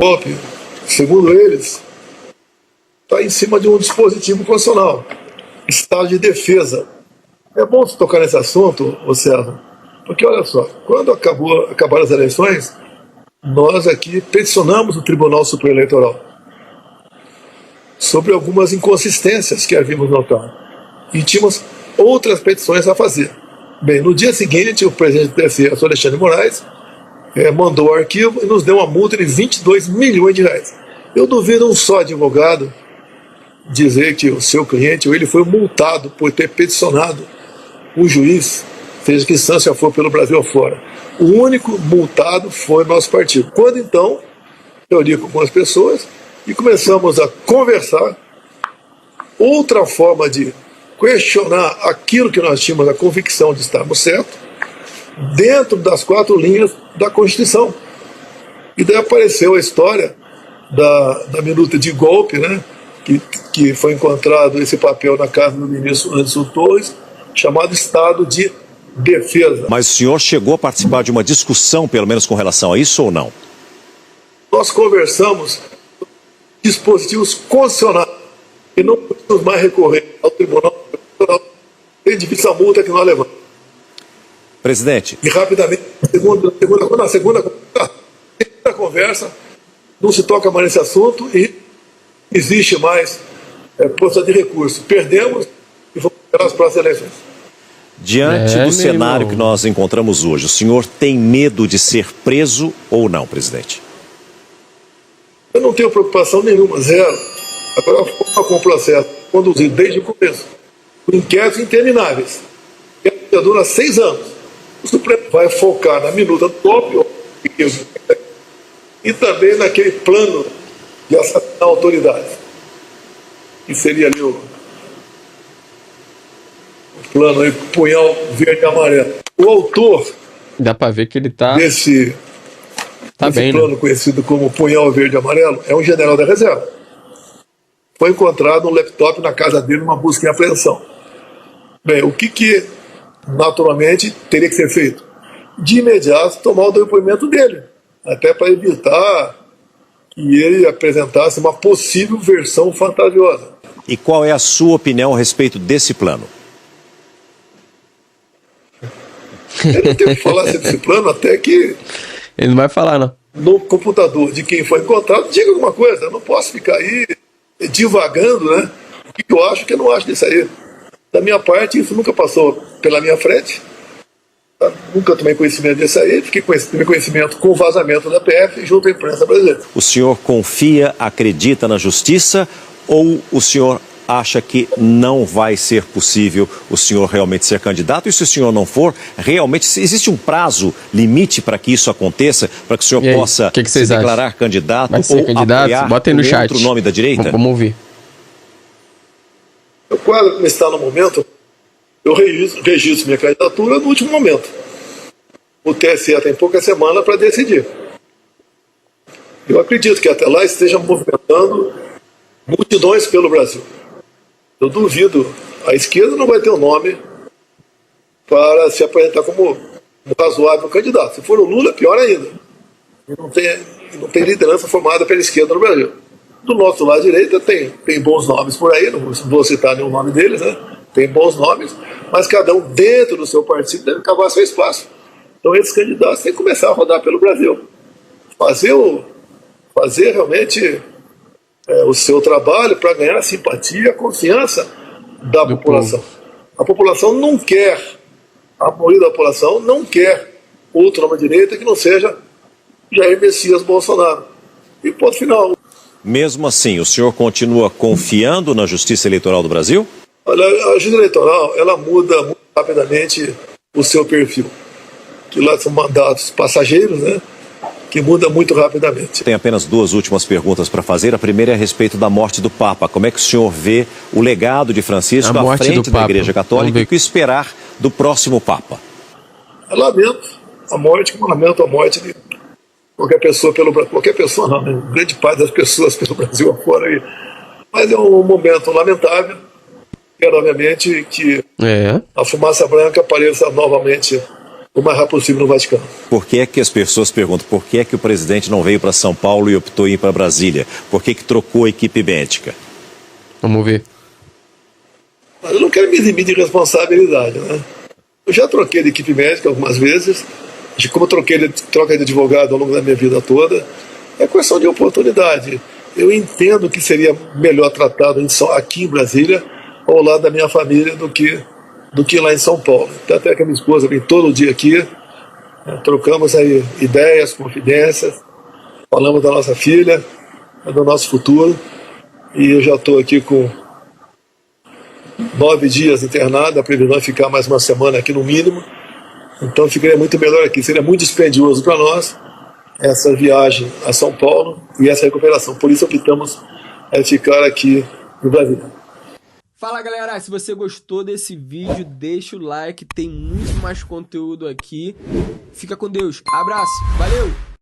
golpe, segundo eles, está em cima de um dispositivo constitucional, estado de defesa. É bom você tocar nesse assunto, ô César, porque olha só, quando acabaram as eleições, nós aqui peticionamos o Tribunal Superior Eleitoral sobre algumas inconsistências que havíamos notado. E tínhamos outras petições a fazer. Bem, no dia seguinte, o presidente do TSE, o Alexandre de Moraes, mandou o arquivo e nos deu uma multa de 22 milhões de reais. Eu duvido um só advogado dizer que o seu cliente ou ele foi multado por ter peticionado um juiz, seja que instância for pelo Brasil afora. O único multado foi o nosso partido. Quando então, eu li com algumas pessoas e começamos a conversar outra forma de questionar aquilo que nós tínhamos a convicção de estarmos certos, dentro das 4 linhas da Constituição. E daí apareceu a história da minuta de golpe, né, que foi encontrado esse papel na casa do ministro Anderson Torres, chamado Estado de Defesa. Mas o senhor chegou a participar de uma discussão, pelo menos com relação a isso ou não? Nós conversamos dispositivos constitucionais e não podemos mais recorrer ao Tribunal Eleitoral. É difícil a multa que nós levamos. Presidente. E rapidamente, na segunda conversa, não se toca mais nesse assunto e existe mais possibilidade de recurso. Perdemos e vamos esperar as próximas eleições. Diante do cenário que nós encontramos hoje, o senhor tem medo de ser preso ou não, presidente? Eu não tenho preocupação nenhuma, zero. Agora, a forma como o processo conduzido desde o começo, por inquéritos intermináveis, que dura 6 anos, o Supremo vai focar na minuta top e também naquele plano de assassinar a autoridade, que seria ali o plano aí, punhal verde e amarelo. O autor dá para ver que ele tá desse bem, plano, né? conhecido como punhal verde e amarelo, é um general da reserva. Foi encontrado um laptop na casa dele numa busca e apreensão. Bem, o que naturalmente teria que ser feito? De imediato tomar o depoimento dele, até para evitar que ele apresentasse uma possível versão fantasiosa. E qual é a sua opinião a respeito desse plano? Eu não tenho que falar desse plano até que Ele não vai falar, não. no computador de quem foi encontrado diga alguma coisa. Eu não posso ficar aí divagando, né? O que eu acho, o que eu não acho disso aí. Da minha parte, isso nunca passou pela minha frente. Tá? Nunca tomei conhecimento disso aí. Fiquei com esse conhecimento com o vazamento da PF junto à imprensa brasileira. O senhor confia, acredita na justiça ou o senhor acha que não vai ser possível o senhor realmente ser candidato? E se o senhor não for, realmente existe um prazo limite para que isso aconteça, para que o senhor possa se declarar candidato ou apoiar Bota aí no chat. outro nome da direita? Vamos ouvir. Eu quase como está no momento, eu registro minha candidatura no último momento. O TSE tem pouca semana para decidir. Eu acredito que até lá esteja movimentando multidões pelo Brasil. Eu duvido, a esquerda não vai ter um nome para se apresentar como um razoável candidato. Se for o Lula, pior ainda. E não tem liderança formada pela esquerda no Brasil. Do nosso lado direita tem bons nomes por aí, não vou citar nenhum nome deles, né? Tem bons nomes, mas cada um dentro do seu partido deve cavar seu espaço. Então esses candidatos têm que começar a rodar pelo Brasil. Fazer realmente o seu trabalho para ganhar a simpatia e a confiança da população. A população não quer, a maioria da população não quer outro nome à direita que não seja Jair Messias Bolsonaro. E ponto final. Mesmo assim, o senhor continua confiando na Justiça Eleitoral do Brasil? Olha, a Justiça Eleitoral, ela muda muito rapidamente o seu perfil. Que lá são mandatos passageiros, né? Que muda muito rapidamente. Tem apenas 2 últimas perguntas para fazer. A primeira é a respeito da morte do Papa. Como é que o senhor vê o legado de Francisco à frente da Igreja Católica e o que esperar do próximo Papa? Eu lamento a morte, como lamento a morte de qualquer pessoa qualquer pessoa não, né? Grande parte das pessoas pelo Brasil afora aí. Mas é um momento lamentável. Quero, obviamente, que a fumaça branca apareça novamente o mais rápido possível no Vaticano. Por que é que as pessoas perguntam por que é que o presidente não veio para São Paulo e optou em ir para Brasília? Por que que trocou a equipe médica? Vamos ver. Mas eu não quero me eximir de responsabilidade, né? Eu já troquei de equipe médica algumas vezes, como eu troca de advogado ao longo da minha vida toda, é questão de oportunidade. Eu entendo que seria melhor tratado aqui em Brasília, ao lado da minha família, do que lá em São Paulo. Até que a minha esposa vem todo dia aqui, trocamos aí ideias, confidências, falamos da nossa filha, do nosso futuro, e eu já estou aqui com 9 dias internado, a previsão é ficar mais uma semana aqui no mínimo, então ficaria muito melhor aqui, seria muito dispendioso para nós essa viagem a São Paulo e essa recuperação, por isso optamos ficar aqui no Brasil. Fala galera, se você gostou desse vídeo, deixa o like, tem muito mais conteúdo aqui. Fica com Deus, abraço, valeu!